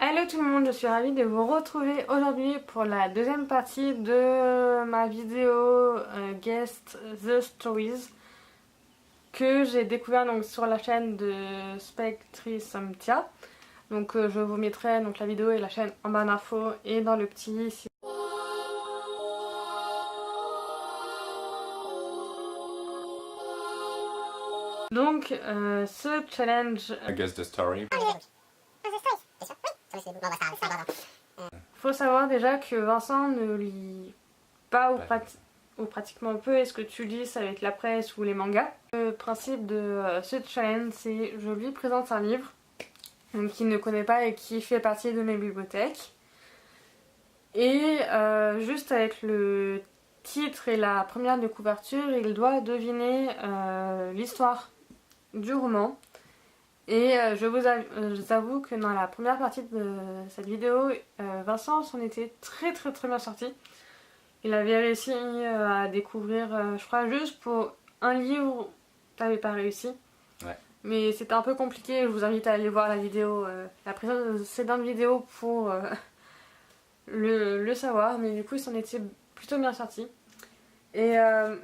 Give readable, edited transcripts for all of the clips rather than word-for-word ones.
Hello tout le monde, je suis ravie de vous retrouver aujourd'hui pour la deuxième partie de ma vidéo Guest The Stories que j'ai découvert donc sur la chaîne de Spectrisomtia. Donc je vous mettrai donc la vidéo et la chaîne en barre d'infos et dans le petit. Donc ce challenge Guess the story. Faut savoir déjà que Vincent ne lit pas ou pratiquement peu, et ce que tu lis ça va être la presse ou les mangas. Le principe de ce challenge, c'est je lui présente un livre qu'il ne connaît pas et qui fait partie de mes bibliothèques. Et juste avec le titre et la première de couverture, il doit deviner l'histoire du roman. Et je vous avoue que dans la première partie de cette vidéo, Vincent s'en était très bien sorti. Il avait réussi à découvrir, je crois juste pour un livre, t'avais pas réussi. Ouais. Mais c'était un peu compliqué, je vous invite à aller voir la vidéo, la précédente vidéo pour le savoir. Mais du coup il s'en était plutôt bien sorti. Et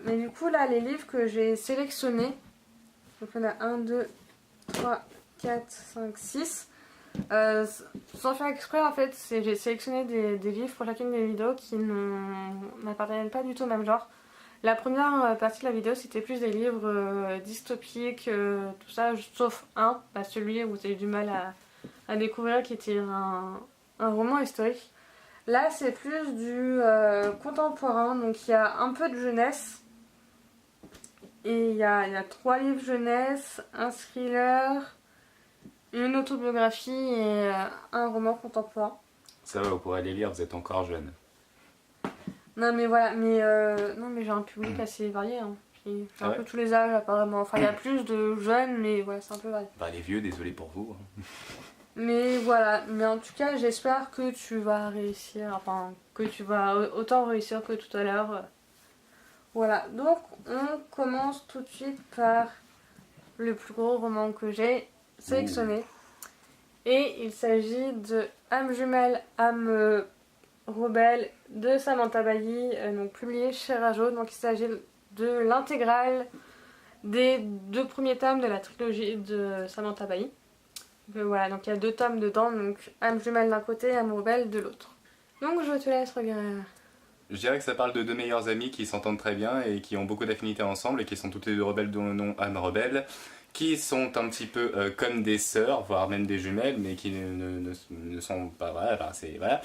mais du coup là les livres que j'ai sélectionnés, donc on a 1, 2, 3, 4, 5, 6. Sans faire exprès en fait, j'ai sélectionné des livres pour chacune des vidéos qui n'appartiennent pas du tout au même genre. La première partie de la vidéo c'était plus des livres dystopiques, tout ça, sauf un, celui où j'ai eu du mal à découvrir qui était un roman historique. Là c'est plus du contemporain, donc il y a un peu de jeunesse. Et il y a 3 livres jeunesse, un thriller, une autobiographie et un roman contemporain. Ça va, vous pourrez les lire, vous êtes encore jeune. Non mais voilà, non mais j'ai un public assez varié, hein. Puis, Ah un ouais peu tous les âges apparemment. Enfin il y a plus de jeunes, mais voilà, c'est un peu varié. Bah les vieux, désolé pour vous. Mais voilà, mais en tout cas j'espère que tu vas réussir, enfin que tu vas autant réussir que tout à l'heure. Voilà, donc on commence tout de suite par le plus gros roman que j'ai sélectionné. Et il s'agit de Âme jumelle, âme rebelle de Samantha Bailly, donc publié chez Rajo. Donc il s'agit de l'intégrale des 2 premiers tomes de la trilogie de Samantha Bailly. Voilà, donc il y a 2 tomes dedans, donc Âme jumelle d'un côté, âme rebelle de l'autre. Donc je te laisse regarder. Je dirais que ça parle de 2 meilleurs amis qui s'entendent très bien et qui ont beaucoup d'affinités ensemble et qui sont toutes les 2 rebelles dont le nom Âme rebelle, qui sont un petit peu comme des sœurs, voire même des jumelles, mais qui ne sont pas... Voilà, c'est... Voilà.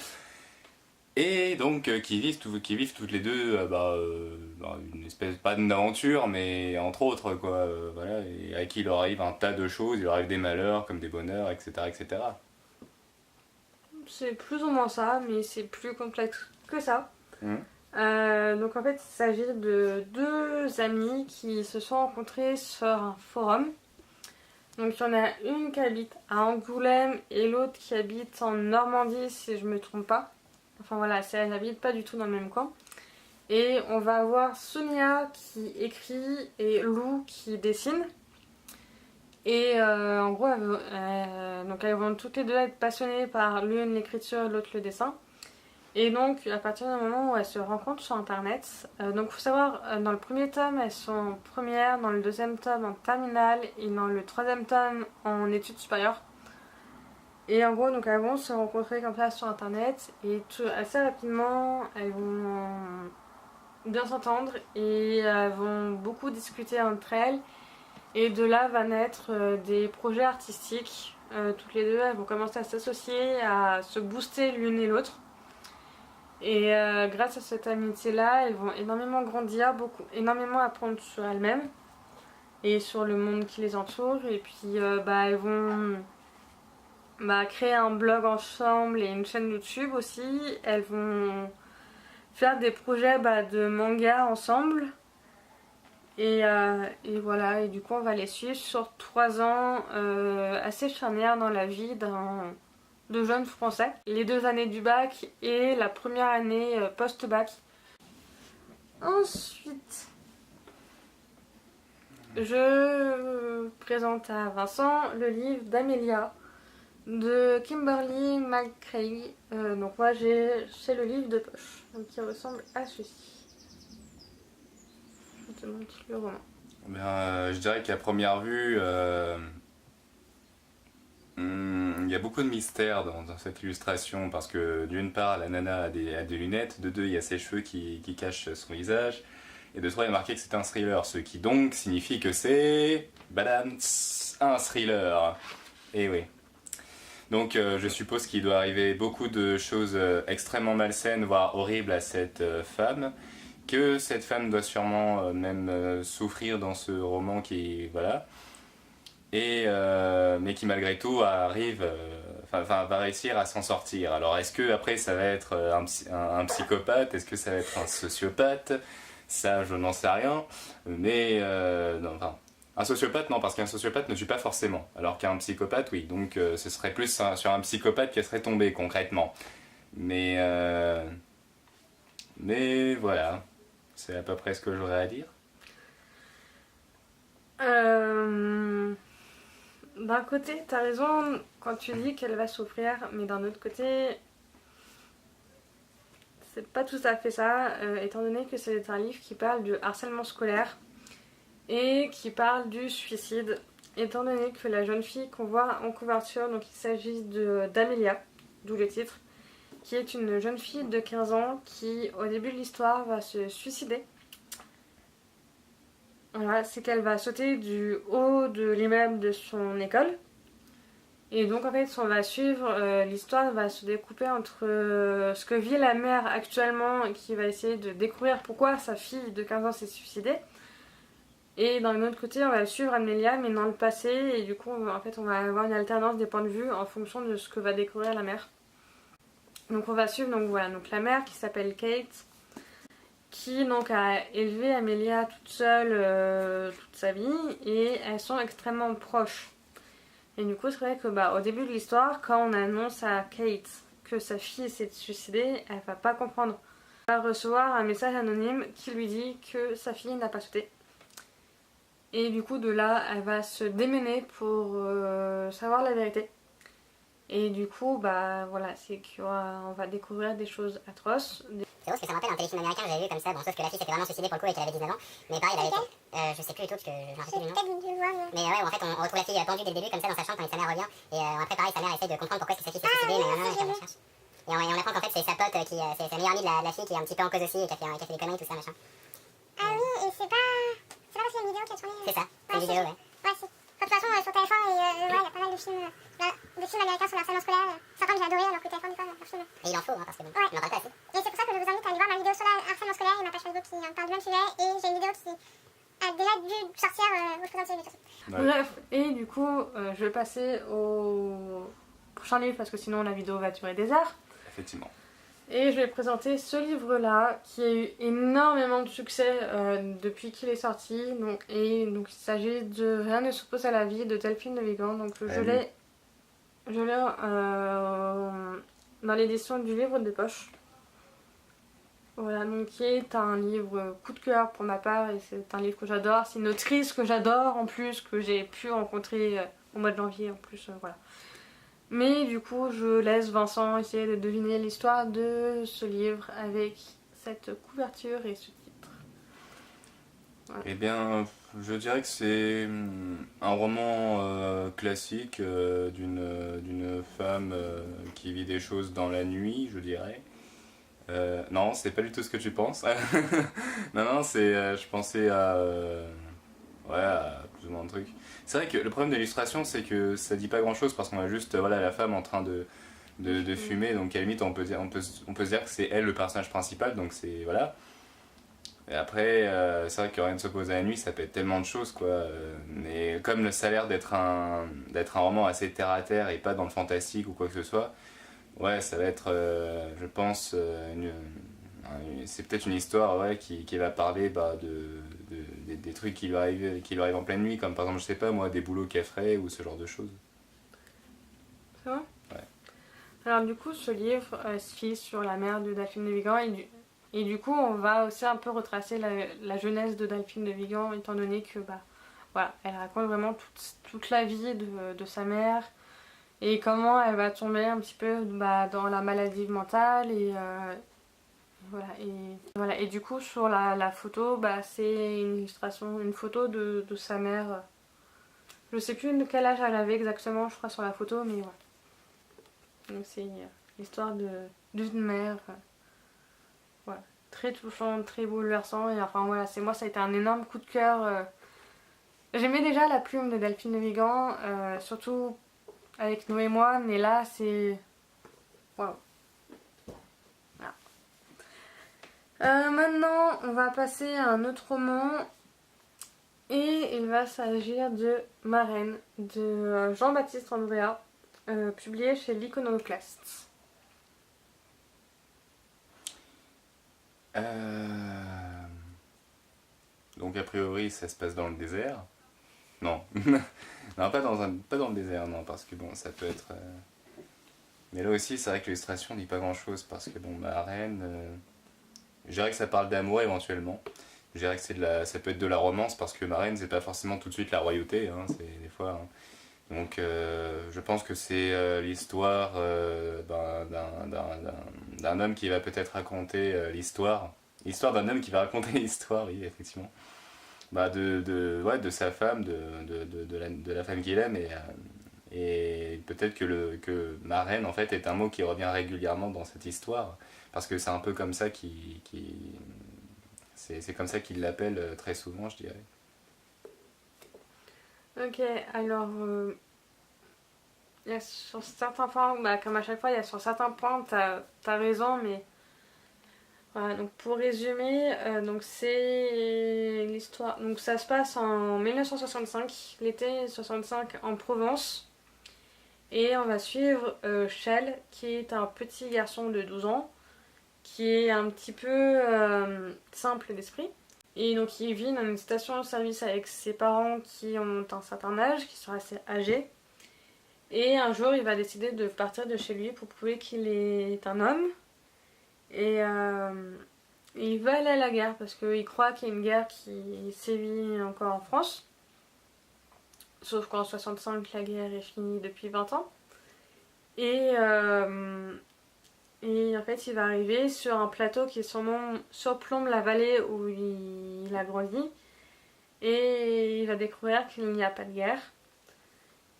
Et donc qui vivent toutes les deux une espèce, pas d'aventure, mais entre autres, quoi. Voilà, et à qui il leur arrive un tas de choses, il leur arrive des malheurs comme des bonheurs, etc. etc. C'est plus ou moins ça, mais c'est plus complexe que ça. Donc en fait il s'agit de 2 amis qui se sont rencontrés sur un forum. Donc il y en a une qui habite à Angoulême et l'autre qui habite en Normandie si je me trompe pas. Enfin voilà, elle n'habite pas du tout dans le même coin. Et on va avoir Sonia qui écrit et Lou qui dessine. Et en gros, donc elles vont toutes les 2 être passionnées par l'une l'écriture et l'autre le dessin. Et donc à partir du moment où elles se rencontrent sur internet, donc il faut savoir, dans le premier tome elles sont en première, dans le deuxième tome en terminale et dans le troisième tome en études supérieures. Et en gros donc elles vont se rencontrer comme ça sur internet et assez rapidement elles vont bien s'entendre et elles vont beaucoup discuter entre elles. Et de là va naître des projets artistiques. Toutes les 2 elles vont commencer à s'associer, à se booster l'une et l'autre. Et grâce à cette amitié là elles vont énormément grandir, énormément apprendre sur elles-mêmes et sur le monde qui les entoure. Et puis elles vont créer un blog ensemble et une chaîne YouTube aussi. Elles vont faire des projets de manga ensemble. Et voilà, et du coup on va les suivre sur 3 ans assez charnières dans la vie de jeunes français. Les 2 années du bac et la première année post-bac. Ensuite, je présente à Vincent le livre d'Amélia. de Kimberly McCrae. Donc moi c'est le livre de poche, donc qui ressemble à ceci. Je te montre le roman. Je dirais qu'à première vue, il y a beaucoup de mystère dans cette illustration parce que d'une part la nana a des lunettes, de deux il y a ses cheveux qui cachent son visage, et de trois il y a marqué que c'est un thriller, ce qui donc signifie que c'est badam, un thriller. Et oui. Donc je suppose qu'il doit arriver beaucoup de choses extrêmement malsaines, voire horribles à cette femme, que cette femme doit sûrement même souffrir dans ce roman qui voilà, et mais qui malgré tout arrive, va réussir à s'en sortir. Alors est-ce que après ça va être un psychopathe, est-ce que ça va être un sociopathe? Ça je n'en sais rien, mais non, enfin. Un sociopathe, non, parce qu'un sociopathe ne tue pas forcément. Alors qu'un psychopathe, oui. Donc ce serait plus sur un psychopathe qui serait tombé concrètement. Mais voilà, c'est à peu près ce que j'aurais à dire. D'un côté, t'as raison quand tu dis qu'elle va souffrir, mais d'un autre côté, c'est pas tout à fait ça, étant donné que c'est un livre qui parle du harcèlement scolaire et qui parle du suicide, étant donné que la jeune fille qu'on voit en couverture, donc il s'agit d'Amelia, d'où le titre, qui est une jeune fille de 15 ans qui, au début de l'histoire, va se suicider. Voilà, c'est qu'elle va sauter du haut de l'immeuble de son école. Et donc en fait, on va suivre, l'histoire va se découper entre ce que vit la mère actuellement, qui va essayer de découvrir pourquoi sa fille de 15 ans s'est suicidée. Et d'un autre côté, on va suivre Amelia, mais dans le passé, et du coup, en fait, on va avoir une alternance des points de vue en fonction de ce que va découvrir la mère. Donc on va suivre donc la mère qui s'appelle Kate, qui donc a élevé Amelia toute seule toute sa vie, et elles sont extrêmement proches. Et du coup, c'est vrai que au début de l'histoire, quand on annonce à Kate que sa fille s'est suicidée, elle va pas comprendre. Elle va recevoir un message anonyme qui lui dit que sa fille n'a pas sauté. Et du coup, de là, elle va se démener pour savoir la vérité. Et du coup, voilà, c'est qu'on va découvrir des choses atroces. C'est drôle parce que ça me rappelle un téléfilm américain que j'avais vu comme ça, bon, sauf que la fille s'était vraiment suicidée pour le coup et qu'elle avait 19 ans. Mais pareil, elle avait été. Je sais plus du tout parce que je m'en rappelle plus du nom. Mais ouais, où en fait on retrouve la fille pendue dès le début comme ça dans sa chambre quand sa mère revient. Et après, pareil, sa mère essaie de comprendre pourquoi est-ce que sa fille s'est suicidée, mais non, elle recherche. Et on apprend qu'en fait c'est sa pote, c'est sa meilleure amie de la fille qui est un petit peu en cause aussi et qui a fait des conneries, tout ça, machin. Ah oui, et c'est pas aussi une vidéo qui a tourné. C'est ça, c'est une vidéo, ouais. Ouais, si. De toute façon, sur TF1, il y a pas mal de films américains sur le harcèlement scolaire. Certains que j'ai adoré, alors que TF1 n'est pas un film. Et il en faut, hein, parce que bon, ouais. on en parle pas assez. Et c'est pour ça que je vous invite à aller voir ma vidéo sur le harcèlement scolaire et ma page Facebook qui parle du même sujet. Et j'ai une vidéo qui a déjà dû sortir où je présente ce livre. Ouais. Bref, et du coup, je vais passer au prochain livre parce que sinon la vidéo va durer des heures. Effectivement. Et je vais présenter ce livre-là qui a eu énormément de succès depuis qu'il est sorti. Donc il s'agit de Rien ne s'oppose à la vie de Delphine de Vigan. Donc je l'ai dans l'édition du livre de poche. Voilà, donc qui est un livre coup de cœur pour ma part et c'est un livre que j'adore. C'est une autrice que j'adore en plus, que j'ai pu rencontrer au mois de janvier en plus, voilà. Mais du coup, je laisse Vincent essayer de deviner l'histoire de ce livre avec cette couverture et ce titre. Voilà. Eh bien, je dirais que c'est un roman classique d'une femme qui vit des choses dans la nuit, je dirais. Non, c'est pas du tout ce que tu penses. non, je pensais à plus ou moins un truc. C'est vrai que le problème de l'illustration, c'est que ça dit pas grand chose parce qu'on a juste la femme en train de fumer, donc à la limite on peut se dire que c'est elle le personnage principal, donc c'est voilà. Et après, c'est vrai que Rien ne s'oppose à la nuit, ça peut être tellement de choses quoi. Mais comme ça a l'air d'être un roman assez terre à terre et pas dans le fantastique ou quoi que ce soit, ouais, ça va être, je pense, c'est peut-être une histoire qui va parler des trucs qui lui arrivent en pleine nuit, comme par exemple, je sais pas moi, des boulots qu'elle ferait ou ce genre de choses. C'est vrai ? Ouais. Alors du coup, ce livre se fiche sur la mère de Delphine de Vigan et du coup, on va aussi un peu retracer la jeunesse de Delphine de Vigan, étant donné que voilà, elle raconte vraiment toute la vie de sa mère et comment elle va tomber un petit peu dans la maladie mentale voilà. Et du coup sur la photo, c'est une illustration, une photo de sa mère. Je sais plus de quel âge elle avait exactement, je crois, sur la photo, mais voilà. Donc c'est l'histoire d'une mère. Voilà. Très touchante, très bouleversant. Et enfin voilà, moi ça a été un énorme coup de cœur. J'aimais déjà la plume de Delphine de Vigan, surtout avec Noé Moine, mais là c'est... Waouh. Voilà. Maintenant, on va passer à un autre roman. Et il va s'agir de Marraine de Jean-Baptiste Andréa, publié chez l'Iconoclaste. Donc a priori ça se passe dans le désert. Non, non pas dans le désert, non, parce que bon ça peut être... Mais là aussi c'est vrai que l'illustration dit pas grand chose parce que bon Marraine, je dirais que ça parle d'amour éventuellement. Je dirais que ça peut être de la romance parce que Marraine c'est pas forcément tout de suite la royauté, hein, c'est des fois... Hein. Donc je pense que c'est l'histoire d'un homme qui va peut-être raconter l'histoire. L'histoire d'un homme qui va raconter l'histoire, oui, effectivement. De sa femme, de la femme qu'il aime. Et peut-être que Marraine, en fait, est un mot qui revient régulièrement dans cette histoire. Parce que c'est un peu comme ça c'est comme ça qu'il l'appelle très souvent, je dirais. Ok, alors... il y a sur certains points, comme à chaque fois, il y a sur certains points, t'as raison, mais... Voilà, donc pour résumer, donc c'est l'histoire... Donc ça se passe en 1965, l'été 65 en Provence. Et on va suivre Shell, qui est un petit garçon de 12 ans, qui est un petit peu simple d'esprit. Et donc il vit dans une station-service avec ses parents qui ont un certain âge, qui sont assez âgés. Et un jour, il va décider de partir de chez lui pour prouver qu'il est un homme. Et il va aller à la guerre parce qu'il croit qu'il y a une guerre qui sévit encore en France. Sauf qu'en 65, la guerre est finie depuis 20 ans. Et en fait, il va arriver sur un plateau qui surplombe la vallée où il a grandi. Et il va découvrir qu'il n'y a pas de guerre.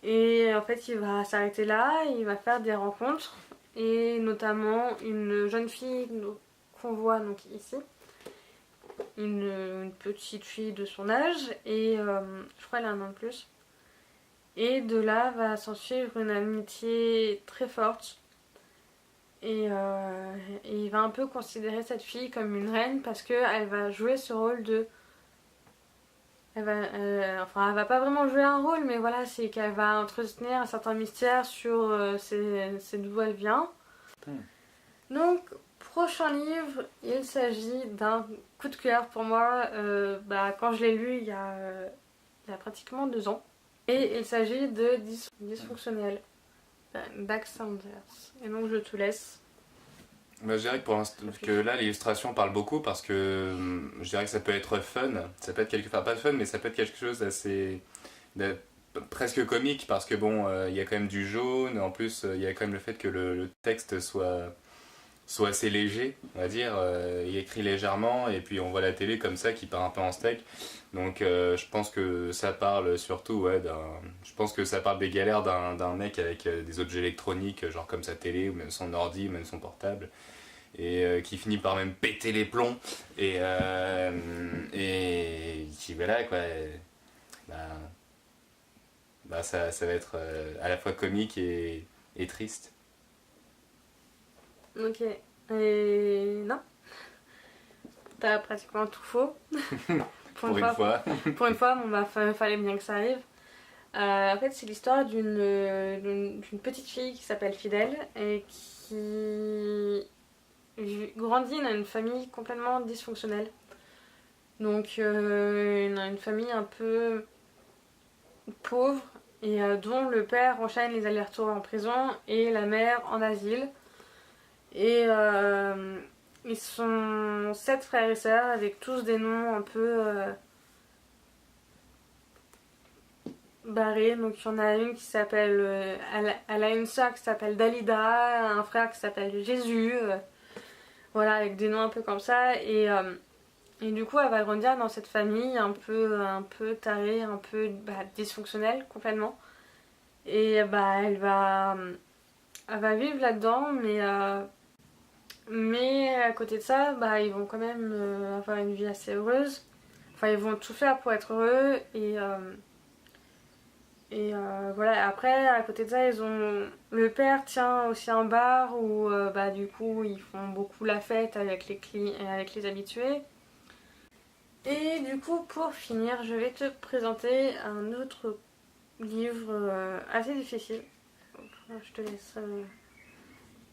Et en fait, il va s'arrêter là, il va faire des rencontres, et notamment une jeune fille qu'on voit donc ici, une petite fille de son âge, et je crois qu'elle a un an de plus. Et de là va s'en suivre une amitié très forte. Et il va un peu considérer cette fille comme une reine parce qu'elle va jouer ce rôle de... elle va pas vraiment jouer un rôle, mais voilà, c'est qu'elle va entretenir un certain mystère sur c'est d'où elle vient. Donc, prochain livre, il s'agit d'un coup de cœur pour moi. Quand je l'ai lu il y a pratiquement 2 ans. Et il s'agit de Dysfonctionnel, Dag Sanders. Et donc, je te laisse. Je dirais que pour l'instant, que là l'illustration parle beaucoup parce que je dirais que ça peut être fun, ça peut être pas fun mais ça peut être quelque chose d'assez presque comique parce que bon il y a quand même du jaune, en plus il y a quand même le fait que le texte soit assez léger, on va dire, il écrit légèrement et puis on voit la télé comme ça qui part un peu en steak. Donc je pense que ça parle surtout je pense que ça parle des galères d'un mec avec des objets électroniques genre comme sa télé ou même son ordi, même son portable et qui finit par même péter les plombs et qui voilà quoi ça va être à la fois comique et triste. Ok. Et non. T'as pratiquement tout faux. Pour une fois. Pour une fois, fallait bien que ça arrive. En fait, c'est l'histoire d'une petite fille qui s'appelle Fidèle et qui grandit dans une famille complètement dysfonctionnelle. Donc, une famille un peu pauvre et dont le père enchaîne les allers-retours en prison et la mère en asile. Et ils sont 7 frères et sœurs avec tous des noms un peu barrées. Donc il y en a une qui s'appelle... elle a une sœur qui s'appelle Dalida, un frère qui s'appelle Jésus. Voilà, avec des noms un peu comme ça. Et du coup, elle va grandir dans cette famille un peu tarée, un peu dysfonctionnelle complètement. Et elle va vivre là-dedans, mais à côté de ça, ils vont quand même avoir une vie assez heureuse. Enfin, ils vont tout faire pour être heureux. Voilà, après, à côté de ça, le père tient aussi un bar où du coup, ils font beaucoup la fête avec avec les habitués. Et du coup, pour finir, je vais te présenter un autre livre assez difficile. Je te laisse.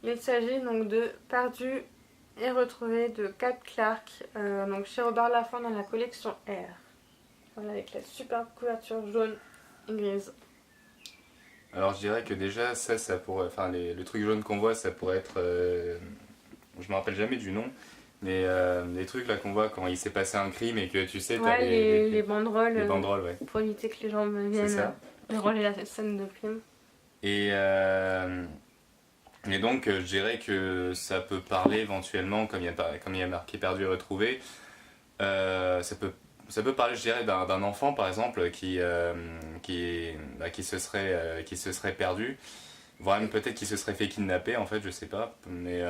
Il s'agit donc de Perdu et retrouvé de Kat Clark, donc chez Robert Laffont dans la collection R. Voilà, avec la superbe couverture jaune et grise. Alors je dirais que déjà ça pourrait, enfin le truc jaune qu'on voit, ça pourrait être, je me rappelle jamais du nom, mais les trucs là qu'on voit quand il s'est passé un crime et que tu sais, t'as les banderoles. Les banderoles, ouais. Pour éviter que les gens viennent déroger la scène de crime. Et donc je dirais que ça peut parler éventuellement, comme il y a marqué perdu et retrouvé, ça peut parler, je dirais, d'un enfant par exemple qui se serait perdu, voire même peut-être qui se serait fait kidnapper en fait, je sais pas, mais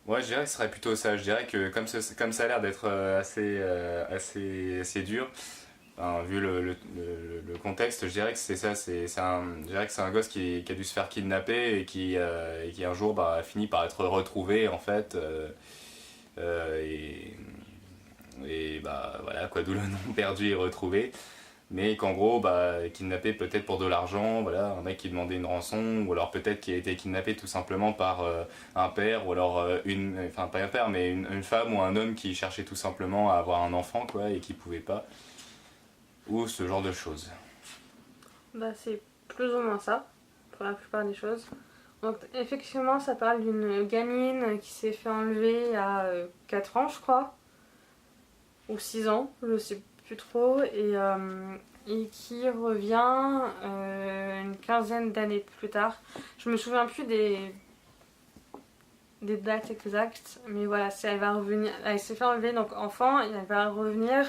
ouais, je dirais que ce serait plutôt ça. Je dirais que comme ça a l'air d'être assez dur, vu le contexte, je dirais que c'est ça. Je dirais que c'est un gosse qui a dû se faire kidnapper et qui un jour a fini par être retrouvé en fait. Voilà quoi, d'où le nom perdu et retrouvé. Mais qu'en gros, kidnappé peut-être pour de l'argent, voilà, un mec qui demandait une rançon, ou alors peut-être qu'il a été kidnappé tout simplement par un père, ou alors enfin pas un père, mais une femme ou un homme qui cherchait tout simplement à avoir un enfant, quoi, et qui pouvait pas. Ou ce genre de choses. C'est plus ou moins ça, pour la plupart des choses. Donc effectivement, ça parle d'une gamine qui s'est fait enlever à 4 ans, je crois, ou 6 ans, je sais plus trop, et qui revient une quinzaine d'années plus tard. Je me souviens plus des dates exactes, mais voilà, elle va revenir. Elle s'est fait enlever donc enfant et elle va revenir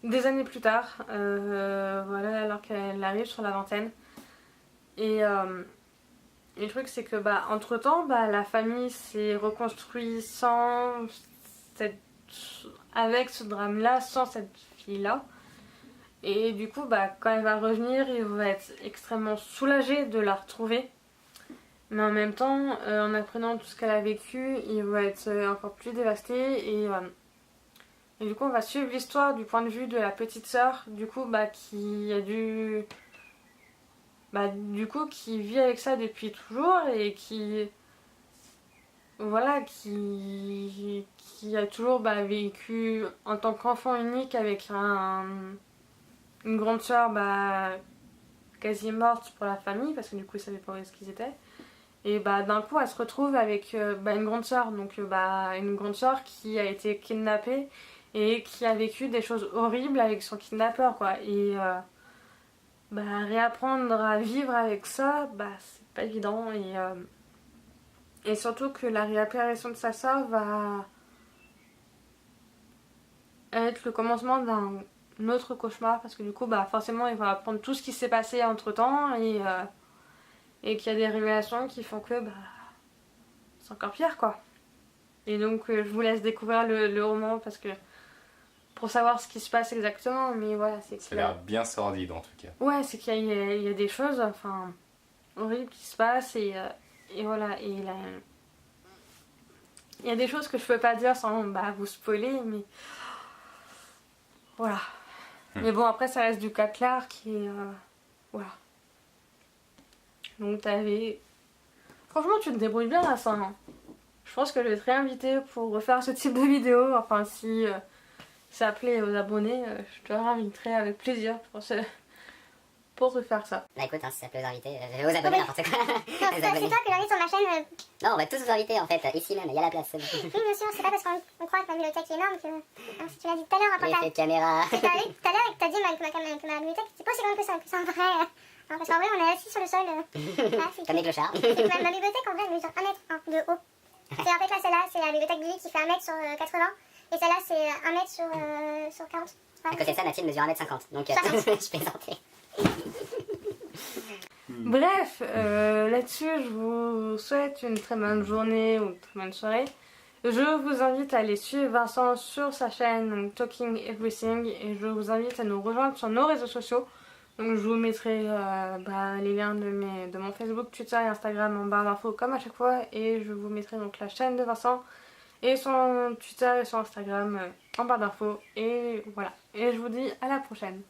des années plus tard, voilà, alors qu'elle arrive sur la vingtaine. Et le truc c'est que entre temps, la famille s'est reconstruite avec ce drame-là, sans cette fille-là. Et du coup, quand elle va revenir, il va être extrêmement soulagé de la retrouver. Mais en même temps, en apprenant tout ce qu'elle a vécu, il va être encore plus dévasté. Et du coup, on va suivre l'histoire du point de vue de la petite sœur, du coup, qui a dû... qui vit avec ça depuis toujours et qui... Voilà, qui a toujours vécu en tant qu'enfant unique avec une grande sœur quasi morte pour la famille, parce que du coup, ils savaient pas où est-ce qu'ils étaient. Et d'un coup, elle se retrouve avec une grande sœur, donc une grande sœur qui a été kidnappée et qui a vécu des choses horribles avec son kidnappeur, quoi. Et réapprendre à vivre avec ça, c'est pas évident. Et surtout que la réapparition de sa sœur va être le commencement d'un autre cauchemar, parce que du coup, forcément, il va apprendre tout ce qui s'est passé entre temps et qu'il y a des révélations qui font que c'est encore pire, quoi. Et donc, je vous laisse découvrir le roman parce que pour savoir ce qui se passe exactement, mais voilà, c'est que ça a l'air bien sordide en tout cas. Ouais, c'est qu'il y a des choses horribles qui se passent et voilà, et il y a des choses que je peux pas dire sans vous spoiler, mais voilà. Mais bon, après ça reste du Kat Clark et voilà. Donc franchement, tu te débrouilles bien là, ça. Hein. Je pense que je vais te réinviter pour refaire ce type de vidéo. Enfin, si ça plaît aux abonnés, je te réinviterai avec plaisir pour refaire ça. Écoute, si ça plaît aux invités, aux abonnés, n'importe quoi. C'est toi que j'invite sur ma chaîne Non, on va tous vous inviter en fait, ici même, il y a la place. Oui, bien sûr, c'est pas parce qu'on croit que ma bibliothèque est énorme que. Si tu l'as dit tout à l'heure, quand L'effet de caméra. tout à l'heure, et que t'as dit que ma bibliothèque c'est pas aussi grande que ça, c'est un vrai. Parce qu'en vrai, on est assis sur le sol. Là, Comme des clochards. ma bibliothèque en vrai, elle mesure 1 mètre de haut. C'est en fait là, celle-là, c'est la bibliothèque Billy qui fait 1 mètre sur 80. Et celle-là, c'est 1 mètre sur 40. À côté de ça, Mathilde mesure 1m50. Donc, je plaisantais. Bref, là-dessus, je vous souhaite une très bonne journée ou une très bonne soirée. Je vous invite à aller suivre Vincent sur sa chaîne donc Talking Everything et je vous invite à nous rejoindre sur nos réseaux sociaux. Donc je vous mettrai les liens de mon Facebook, Twitter et Instagram en barre d'infos comme à chaque fois et je vous mettrai donc la chaîne de Vincent et son Twitter et son Instagram en barre d'infos et voilà. Et je vous dis à la prochaine.